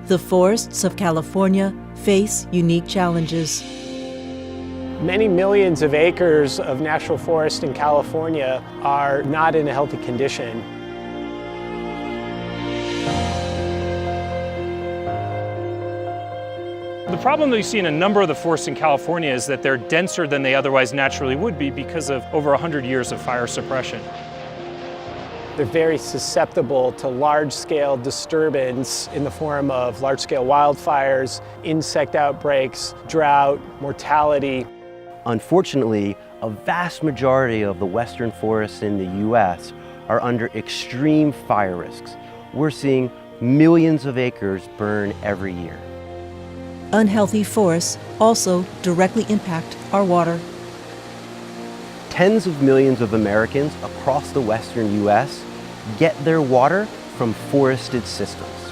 The forests of California face unique challenges. Many millions of acres of national forest in California are not in a healthy condition. The problem that you see in a number of the forests in California is that they're denser than they otherwise naturally would be because of over 100 years of fire suppression. They're very susceptible to large-scale disturbance in the form of large-scale wildfires, insect outbreaks, drought, mortality. Unfortunately, a vast majority of the western forests in the U.S. are under extreme fire risks. We're seeing millions of acres burn every year. Unhealthy forests also directly impact our water. Tens of millions of Americans across the western U.S. get their water from forested systems.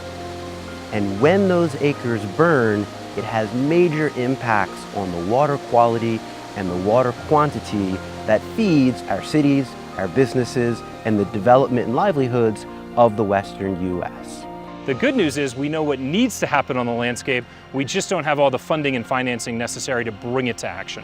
And when those acres burn, it has major impacts on the water quality and the water quantity that feeds our cities, our businesses, and the development and livelihoods of the western U.S. The good news is we know what needs to happen on the landscape. We just don't have all the funding and financing necessary to bring it to action.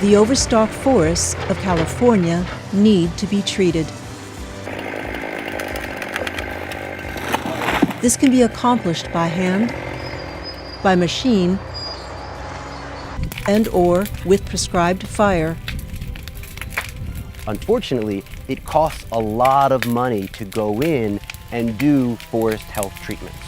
The overstocked forests of California need to be treated. This can be accomplished by hand, by machine, and/or with prescribed fire. Unfortunately, it costs a lot of money to go in and do forest health treatments.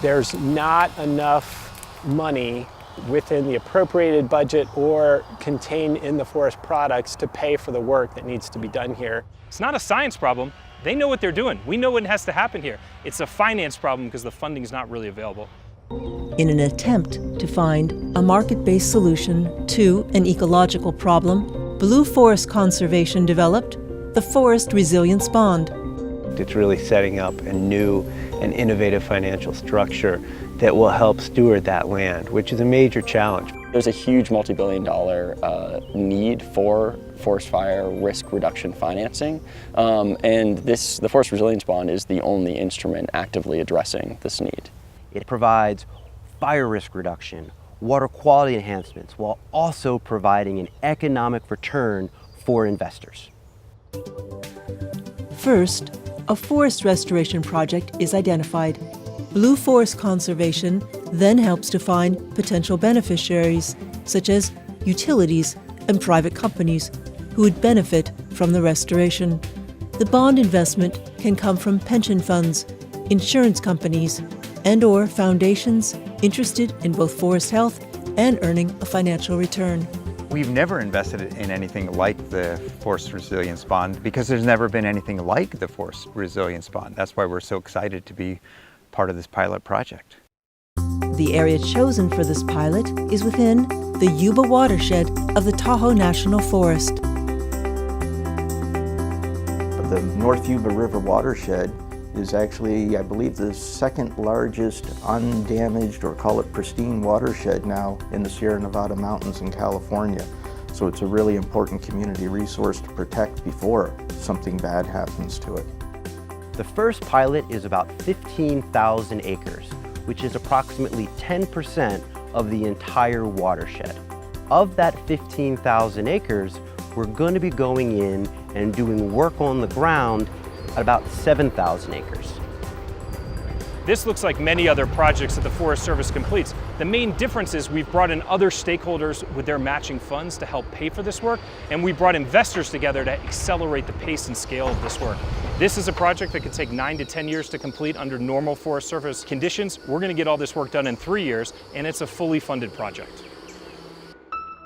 There's not enough money within the appropriated budget or contained in the forest products to pay for the work that needs to be done here. It's not a science problem. They know what they're doing. We know what has to happen here. It's a finance problem because the funding's not really available. In an attempt to find a market-based solution to an ecological problem, Blue Forest Conservation developed the Forest Resilience Bond. It's really setting up a new and innovative financial structure that will help steward that land, which is a major challenge. There's a huge multi-billion-dollar need for forest fire risk reduction financing, and the Forest Resilience Bond is the only instrument actively addressing this need. It provides fire risk reduction, water quality enhancements, while also providing an economic return for investors. First, a forest restoration project is identified. Blue Forest Conservation then helps to find potential beneficiaries, such as utilities and private companies, who would benefit from the restoration. The bond investment can come from pension funds, insurance companies, and/or foundations interested in both forest health and earning a financial return. We've never invested in anything like the Forest Resilience Bond because there's never been anything like the Forest Resilience Bond. That's why we're so excited to be part of this pilot project. The area chosen for this pilot is within the Yuba watershed of the Tahoe National Forest. The North Yuba River watershed is actually, I believe, the second largest undamaged, or call it pristine, watershed now in the Sierra Nevada mountains in California. So it's a really important community resource to protect before something bad happens to it. The first pilot is about 15,000 acres, which is approximately 10% of the entire watershed. Of that 15,000 acres, we're going to be going in and doing work on the ground at about 7,000 acres. This looks like many other projects that the Forest Service completes. The main difference is we've brought in other stakeholders with their matching funds to help pay for this work, and we brought investors together to accelerate the pace and scale of this work. This is a project that could take 9 to 10 years to complete under normal Forest Service conditions. We're going to get all this work done in 3 years, and it's a fully funded project.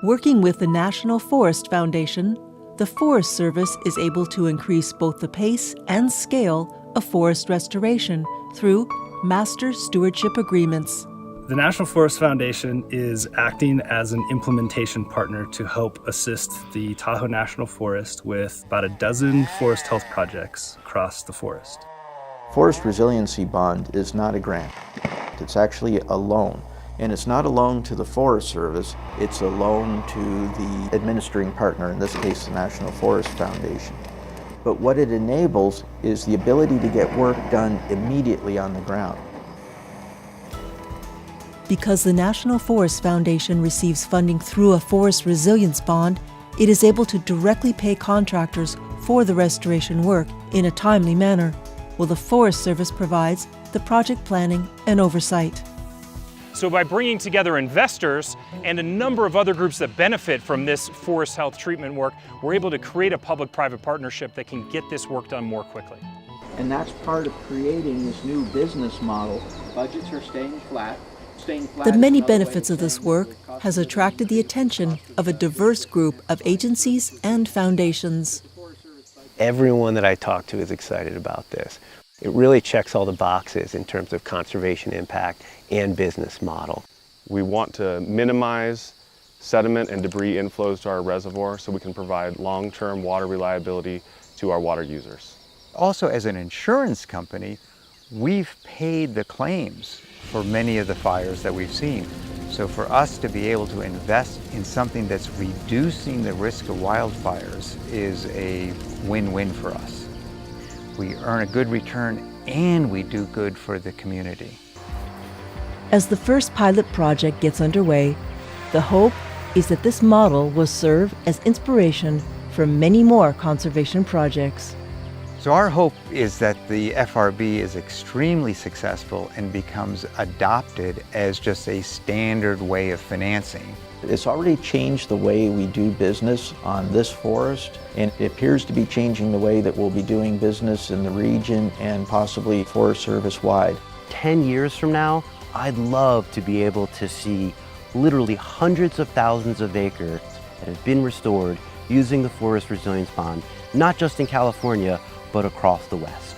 Working with the National Forest Foundation, the Forest Service is able to increase both the pace and scale of forest restoration through master stewardship agreements. The National Forest Foundation is acting as an implementation partner to help assist the Tahoe National Forest with about a dozen forest health projects across the forest. Forest Resiliency Bond is not a grant. It's actually a loan. And it's not a loan to the Forest Service, it's a loan to the administering partner, in this case the National Forest Foundation. But what it enables is the ability to get work done immediately on the ground. Because the National Forest Foundation receives funding through a forest resilience bond, it is able to directly pay contractors for the restoration work in a timely manner, while the Forest Service provides the project planning and oversight. So by bringing together investors and a number of other groups that benefit from this forest health treatment work, we're able to create a public-private partnership that can get this work done more quickly. And that's part of creating this new business model. Budgets are staying flat. The many benefits of this work has attracted the attention of a diverse group of agencies and foundations. Everyone that I talk to is excited about this. It really checks all the boxes in terms of conservation impact and business model. We want to minimize sediment and debris inflows to our reservoir so we can provide long-term water reliability to our water users. Also, as an insurance company, we've paid the claims for many of the fires that we've seen. So for us to be able to invest in something that's reducing the risk of wildfires is a win-win for us. We earn a good return and we do good for the community. As the first pilot project gets underway, the hope is that this model will serve as inspiration for many more conservation projects. So our hope is that the FRB is extremely successful and becomes adopted as just a standard way of financing. It's already changed the way we do business on this forest, and it appears to be changing the way that we'll be doing business in the region and possibly Forest Service wide. 10 years from now, I'd love to be able to see literally hundreds of thousands of acres that have been restored using the Forest Resilience Bond, not just in California, but across the West.